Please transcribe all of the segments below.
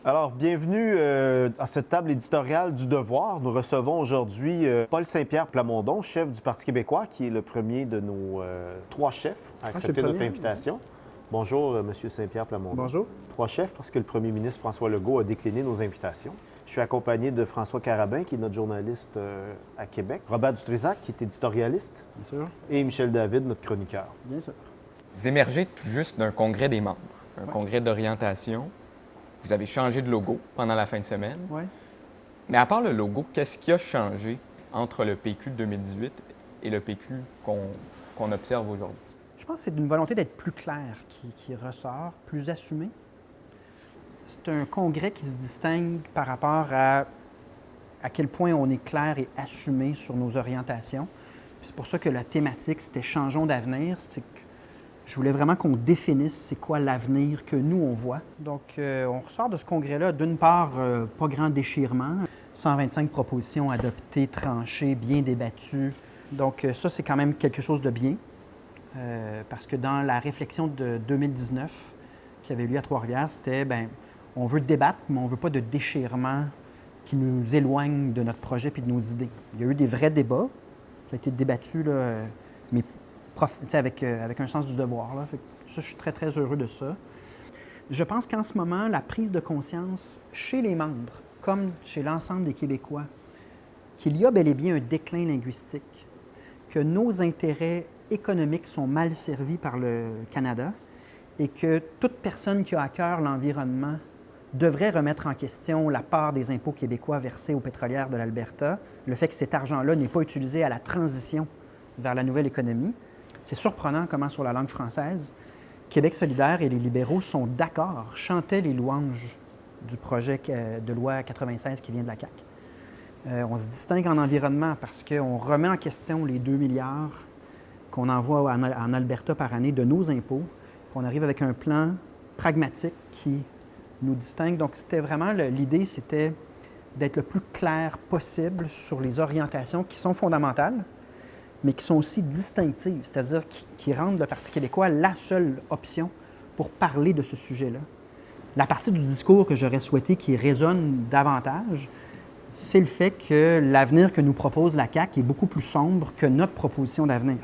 Alors, bienvenue à cette table éditoriale du Devoir. Nous recevons aujourd'hui Paul Saint-Pierre Plamondon, chef du Parti québécois, qui est le premier de nos trois chefs à accepter notre invitation. Bonjour, M. Saint-Pierre Plamondon. Bonjour. Trois chefs, parce que le premier ministre François Legault a décliné nos invitations. Je suis accompagné de François Carabin, qui est notre journaliste à Québec, Robert Dutrisac, qui est éditorialiste, Bien sûr. et Michel David, notre chroniqueur. Bien sûr. Vous émergez tout juste d'un congrès des membres, un congrès d'orientation. Vous avez changé de logo pendant la fin de semaine. Oui. Mais à part le logo, qu'est-ce qui a changé entre le PQ de 2018 et le PQ qu'on observe aujourd'hui? Je pense que c'est une volonté d'être plus clair qui ressort, plus assumé. C'est un congrès qui se distingue par rapport à quel point on est clair et assumé sur nos orientations. C'est pour ça que la thématique, c'était « Changeons d'avenir ». Je voulais vraiment qu'on définisse c'est quoi l'avenir que nous, on voit. Donc, on ressort de ce congrès-là, d'une part, pas grand déchirement, 125 propositions adoptées, tranchées, bien débattues. Donc, ça, c'est quand même quelque chose de bien, parce que dans la réflexion de 2019 qui avait lieu à Trois-Rivières, c'était, on veut débattre, mais on ne veut pas de déchirement qui nous éloigne de notre projet puis de nos idées. Il y a eu des vrais débats, ça a été débattu, là, mais avec un sens du devoir. Là. Ça, je suis très, très heureux de ça. Je pense qu'en ce moment, la prise de conscience chez les membres, comme chez l'ensemble des Québécois, qu'il y a bel et bien un déclin linguistique, que nos intérêts économiques sont mal servis par le Canada et que toute personne qui a à cœur l'environnement devrait remettre en question la part des impôts québécois versés aux pétrolières de l'Alberta, le fait que cet argent-là n'est pas utilisé à la transition vers la nouvelle économie. C'est surprenant comment, sur la langue française, Québec solidaire et les libéraux sont d'accord, chantaient les louanges du projet de loi 96 qui vient de la CAQ. On se distingue en environnement parce qu'on remet en question les 2 milliards qu'on envoie en Alberta par année de nos impôts. Puis on arrive avec un plan pragmatique qui nous distingue. Donc, c'était vraiment l'idée, c'était d'être le plus clair possible sur les orientations qui sont fondamentales, mais qui sont aussi distinctives, c'est-à-dire qui rendent le Parti québécois la seule option pour parler de ce sujet-là. La partie du discours que j'aurais souhaité qui résonne davantage, c'est le fait que l'avenir que nous propose la CAQ est beaucoup plus sombre que notre proposition d'avenir.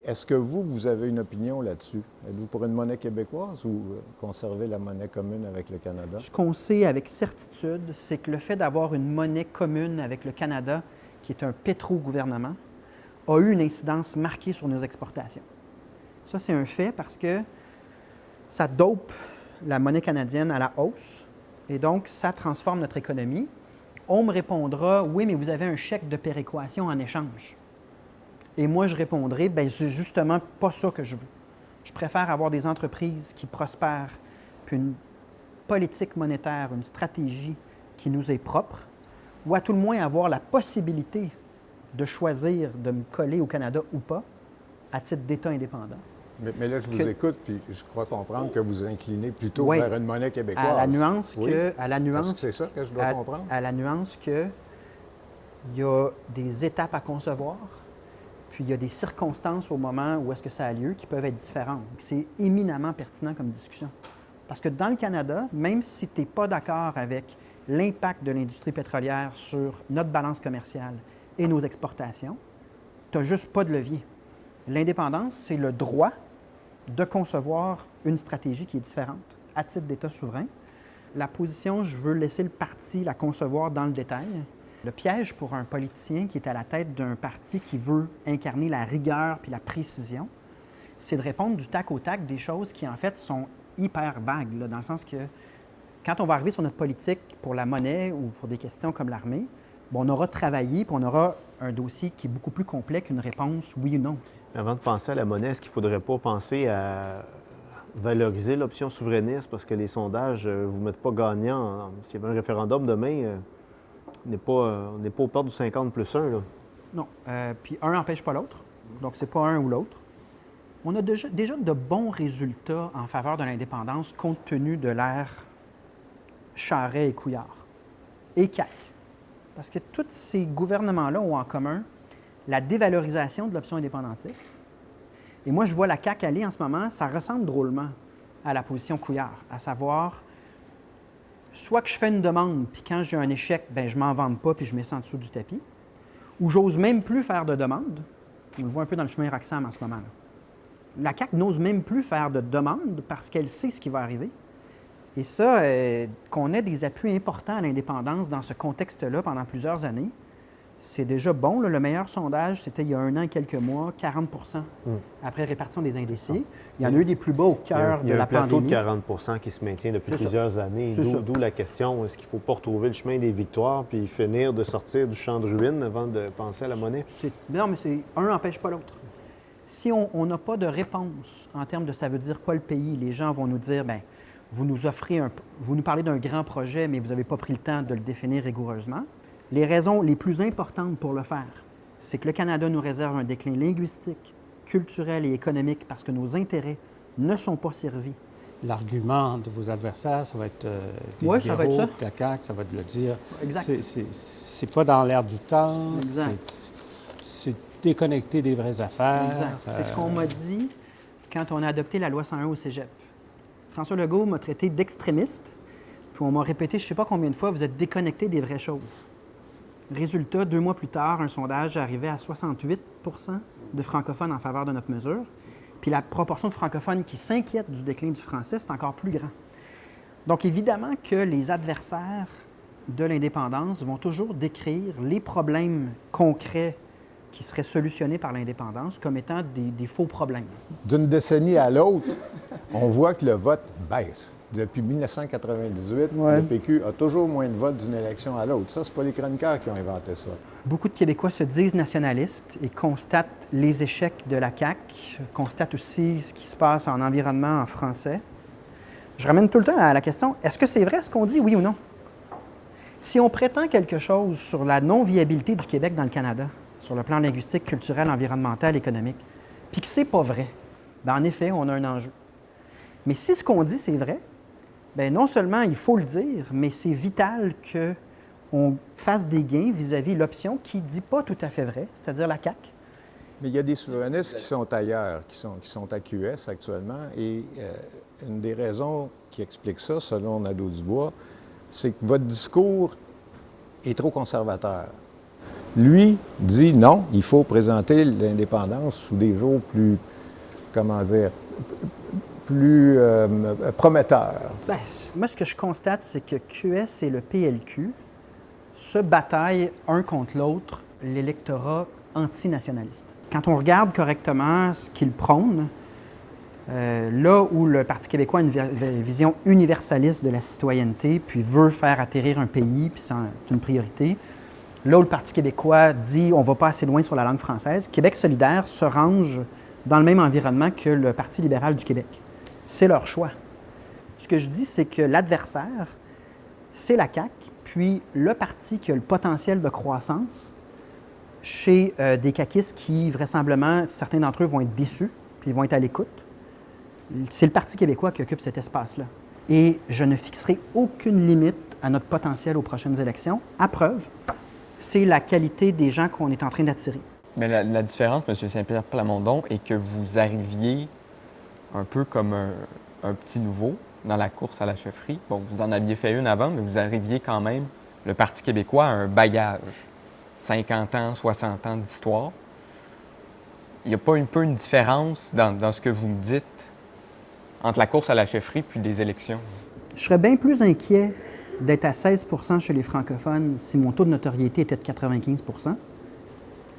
Est-ce que vous avez une opinion là-dessus? Êtes-vous pour une monnaie québécoise ou conserver la monnaie commune avec le Canada? Ce qu'on sait avec certitude, c'est que le fait d'avoir une monnaie commune avec le Canada, qui est un pétro-gouvernement, a eu une incidence marquée sur nos exportations. Ça, c'est un fait parce que ça dope la monnaie canadienne à la hausse et donc ça transforme notre économie. On me répondra, oui, mais vous avez un chèque de péréquation en échange. Et moi, je répondrai, c'est justement pas ça que je veux. Je préfère avoir des entreprises qui prospèrent, puis une politique monétaire, une stratégie qui nous est propre, ou à tout le moins avoir la possibilité de choisir de me coller au Canada ou pas, à titre d'État indépendant. Mais là, je vous écoute, puis je crois comprendre que vous inclinez plutôt vers une monnaie québécoise. À la nuance oui. que... Est-ce que c'est ça que je dois comprendre? À la nuance que il y a des étapes à concevoir, puis il y a des circonstances au moment où est-ce que ça a lieu qui peuvent être différentes. C'est éminemment pertinent comme discussion. Parce que dans le Canada, même si tu n'es pas d'accord avec l'impact de l'industrie pétrolière sur notre balance commerciale et nos exportations, tu n'as juste pas de levier. L'indépendance, c'est le droit de concevoir une stratégie qui est différente à titre d'État souverain. La position, je veux laisser le parti la concevoir dans le détail. Le piège pour un politicien qui est à la tête d'un parti qui veut incarner la rigueur puis la précision, c'est de répondre du tac au tac des choses qui, en fait, sont hyper vagues, là, dans le sens que quand on va arriver sur notre politique pour la monnaie ou pour des questions comme l'armée, on aura travaillé puis on aura un dossier qui est beaucoup plus complet qu'une réponse oui ou non. Avant de penser à la monnaie, est-ce qu'il ne faudrait pas penser à valoriser l'option souverainiste parce que les sondages ne vous mettent pas gagnant? S'il y avait un référendum demain, on n'est pas au port du 50 plus 1. Là. Non. Puis un n'empêche pas l'autre. Donc, c'est pas un ou l'autre. On a déjà de bons résultats en faveur de l'indépendance compte tenu de l'ère Charest et Couillard et CAQ. Parce que tous ces gouvernements-là ont en commun la dévalorisation de l'option indépendantiste. Et moi, je vois la CAQ aller en ce moment, ça ressemble drôlement à la position Couillard, à savoir soit que je fais une demande, puis quand j'ai un échec, ben je m'en vante pas, puis je mets ça en dessous du tapis, ou j'ose même plus faire de demande. On le voit un peu dans le chemin Roxham en ce moment-là. La CAQ n'ose même plus faire de demande parce qu'elle sait ce qui va arriver. Et ça, qu'on ait des appuis importants à l'indépendance dans ce contexte-là pendant plusieurs années, c'est déjà bon. Là. Le meilleur sondage, c'était il y a 1 an et quelques mois, 40 après répartition des indécis. Il y en a eu des plus bas au cœur de la pandémie. Il y a un plateau de 40 qui se maintient depuis plusieurs années. D'où la question, est-ce qu'il ne faut pas retrouver le chemin des victoires puis finir de sortir du champ de ruines avant de penser à la monnaie? Non, mais un n'empêche pas l'autre. Si on n'a pas de réponse en termes de ça veut dire quoi le pays, les gens vont nous dire, bien, vous nous parlez d'un grand projet, mais vous n'avez pas pris le temps de le définir rigoureusement. Les raisons les plus importantes pour le faire, c'est que le Canada nous réserve un déclin linguistique, culturel et économique parce que nos intérêts ne sont pas servis. L'argument de vos adversaires, ça va être des oui, ça va être ça. de la CAQ, ça va être de le dire. Exact. C'est pas dans l'air du temps, exact. C'est déconnecté des vraies affaires. Exact. C'est ce qu'on m'a dit quand on a adopté la loi 101 au cégep. François Legault m'a traité d'extrémiste, puis on m'a répété je ne sais pas combien de fois, vous êtes déconnecté des vraies choses. Résultat, 2 mois plus tard, un sondage arrivait à 68 de francophones en faveur de notre mesure, puis la proportion de francophones qui s'inquiètent du déclin du français, c'est encore plus grand. Donc évidemment que les adversaires de l'indépendance vont toujours décrire les problèmes concrets qui seraient solutionnés par l'indépendance comme étant des faux problèmes. D'une décennie à l'autre, on voit que le vote baisse. Depuis 1998, le PQ a toujours moins de votes d'une élection à l'autre. Ça, c'est pas les chroniqueurs qui ont inventé ça. Beaucoup de Québécois se disent nationalistes et constatent les échecs de la CAQ, constatent aussi ce qui se passe en environnement en français. Je ramène tout le temps à la question, est-ce que c'est vrai ce qu'on dit, oui ou non? Si on prétend quelque chose sur la non-viabilité du Québec dans le Canada, sur le plan linguistique, culturel, environnemental, économique, puis que c'est pas vrai, bien, en effet, on a un enjeu. Mais si ce qu'on dit, c'est vrai, bien, non seulement il faut le dire, mais c'est vital qu'on fasse des gains vis-à-vis l'option qui ne dit pas tout à fait vrai, c'est-à-dire la CAQ. Mais il y a des souverainistes qui sont ailleurs, qui sont à QS actuellement, et une des raisons qui explique ça, selon Nadeau-Dubois, c'est que votre discours est trop conservateur. Lui dit non, il faut présenter l'indépendance sous des jours plus, comment dire, plus prometteurs. Bien, moi, ce que je constate, c'est que QS et le PLQ se bataillent un contre l'autre l'électorat antinationaliste. Quand on regarde correctement ce qu'ils prônent, là où le Parti québécois a une vision universaliste de la citoyenneté, puis veut faire atterrir un pays, puis c'est une priorité, là où le Parti québécois dit on ne va pas assez loin sur la langue française, Québec solidaire se range dans le même environnement que le Parti libéral du Québec. C'est leur choix. Ce que je dis, c'est que l'adversaire, c'est la CAQ, puis le parti qui a le potentiel de croissance chez des caquistes qui, vraisemblablement, certains d'entre eux vont être déçus, puis ils vont être à l'écoute. C'est le Parti québécois qui occupe cet espace-là. Et je ne fixerai aucune limite à notre potentiel aux prochaines élections. À preuve, c'est la qualité des gens qu'on est en train d'attirer. Mais la différence, M. Saint-Pierre Plamondon, est que vous arriviez un peu comme un petit nouveau dans la course à la chefferie. Bon, vous en aviez fait une avant, mais vous arriviez quand même, le Parti québécois, à un bagage. 50 ans, 60 ans d'histoire. Il n'y a pas un peu une différence dans ce que vous me dites entre la course à la chefferie puis les élections? Je serais bien plus inquiet d'être à 16 % chez les francophones si mon taux de notoriété était de 95 %.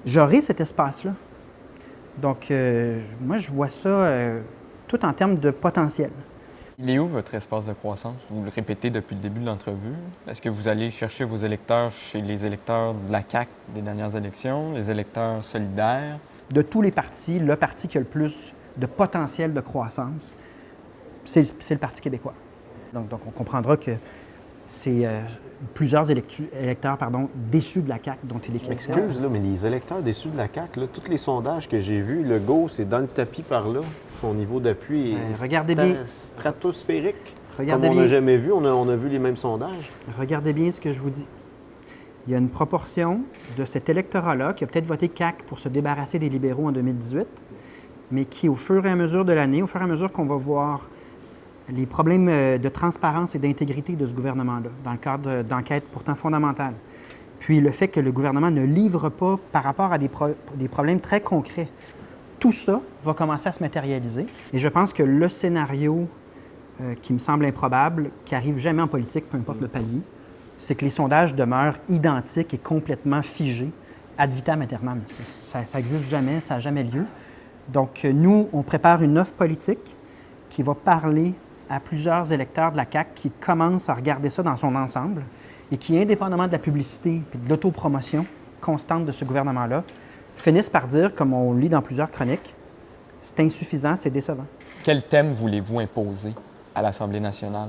J'aurais cet espace-là. Donc, moi, je vois ça tout en termes de potentiel. Il est où votre espace de croissance? Vous le répétez depuis le début de l'entrevue. Est-ce que vous allez chercher vos électeurs chez les électeurs de la CAQ des dernières élections, les électeurs solidaires? De tous les partis, le parti qui a le plus de potentiel de croissance, c'est le Parti québécois. Donc on comprendra que c'est plusieurs électeurs déçus de la CAQ dont il est question. Excuse, là, mais les électeurs déçus de la CAQ, là, tous les sondages que j'ai vus, Legault, c'est dans le tapis par là. Son niveau d'appui est stratosphérique. Regardez comme on bien. n'a jamais vu, on a vu les mêmes sondages. Regardez bien ce que je vous dis. Il y a une proportion de cet électorat-là qui a peut-être voté CAQ pour se débarrasser des libéraux en 2018, mais qui, au fur et à mesure de l'année, au fur et à mesure qu'on va voir les problèmes de transparence et d'intégrité de ce gouvernement-là, dans le cadre d'enquêtes pourtant fondamentales. Puis le fait que le gouvernement ne livre pas par rapport à des problèmes très concrets. Tout ça va commencer à se matérialiser. Et je pense que le scénario qui me semble improbable, qui n'arrive jamais en politique, peu importe le palier, c'est que les sondages demeurent identiques et complètement figés ad vitam aeternam. Ça n'existe jamais, ça n'a jamais lieu. Donc, nous, on prépare une offre politique qui va parler à plusieurs électeurs de la CAQ qui commencent à regarder ça dans son ensemble et qui, indépendamment de la publicité et de l'autopromotion constante de ce gouvernement-là, finissent par dire, comme on lit dans plusieurs chroniques, c'est insuffisant, c'est décevant. Quel thème voulez-vous imposer à l'Assemblée nationale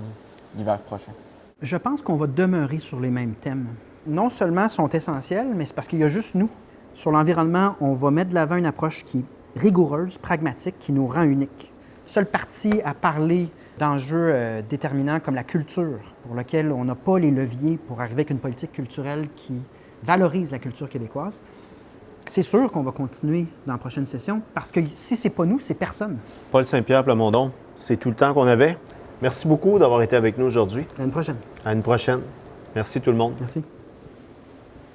l'hiver prochain? Je pense qu'on va demeurer sur les mêmes thèmes. Non seulement sont essentiels, mais c'est parce qu'il y a juste nous. Sur l'environnement, on va mettre de l'avant une approche qui est rigoureuse, pragmatique, qui nous rend uniques. Seul parti à parler d'enjeux déterminants comme la culture, pour lequel on n'a pas les leviers pour arriver avec une politique culturelle qui valorise la culture québécoise. C'est sûr qu'on va continuer dans la prochaine session, parce que si c'est pas nous, c'est personne. Paul Saint-Pierre Plamondon, c'est tout le temps qu'on avait. Merci beaucoup d'avoir été avec nous aujourd'hui. À une prochaine. À une prochaine. Merci tout le monde. Merci.